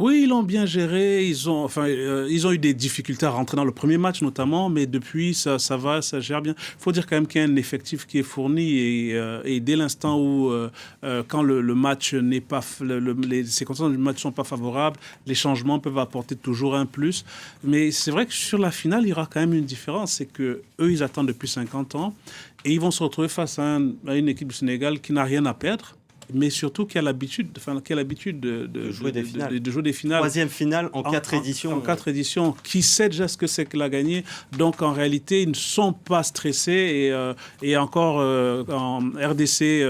Oui, ils l'ont bien géré. Ils ont eu des difficultés à rentrer dans le premier match notamment, mais depuis ça va, ça gère bien. Il faut dire quand même qu'il y a un effectif qui est fourni et dès l'instant où quand le match n'est pas, les circonstances du match sont pas favorables, les changements peuvent apporter toujours un plus. Mais c'est vrai que sur la finale, il y aura quand même une différence, c'est que eux ils attendent depuis 50 ans et ils vont se retrouver face à une équipe du Sénégal qui n'a rien à perdre, mais surtout qui a l'habitude De jouer des finales. de jouer des finales Troisième finale en 4 éditions. en 4 éditions, qui sait déjà ce que c'est que la gagner. Donc en réalité, ils ne sont pas stressés et encore en RDC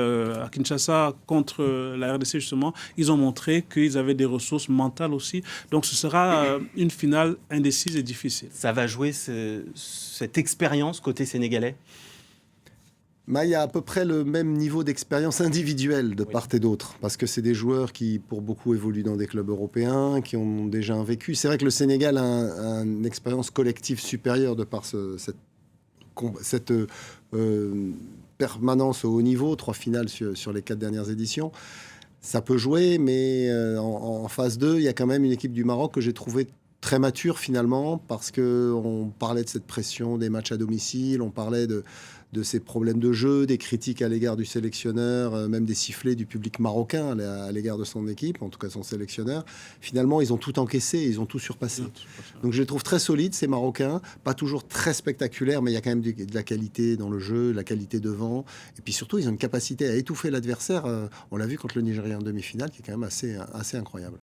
à Kinshasa contre la RDC justement, ils ont montré qu'ils avaient des ressources mentales aussi. Donc ce sera une finale indécise et difficile. Ça va jouer cette expérience côté sénégalais. Il y a à peu près le même niveau d'expérience individuelle de part et d'autre, parce que c'est des joueurs qui, pour beaucoup, évoluent dans des clubs européens, qui ont déjà un vécu. C'est vrai que le Sénégal a une expérience collective supérieure de par cette permanence au haut niveau, 3 finales sur les 4 dernières éditions. Ça peut jouer, mais en phase 2, il y a quand même une équipe du Maroc que j'ai trouvée très mature finalement, parce qu'on parlait de cette pression des matchs à domicile, on parlait de ces problèmes de jeu, des critiques à l'égard du sélectionneur, même des sifflets du public marocain à l'égard de son équipe, en tout cas son sélectionneur. Finalement, ils ont tout encaissé, ils ont tout surpassé. Donc je les trouve très solides, ces Marocains, pas toujours très spectaculaires, mais il y a quand même de la qualité dans le jeu, de la qualité devant. Et puis surtout, ils ont une capacité à étouffer l'adversaire. On l'a vu contre le Nigeria en demi-finale, qui est quand même assez incroyable.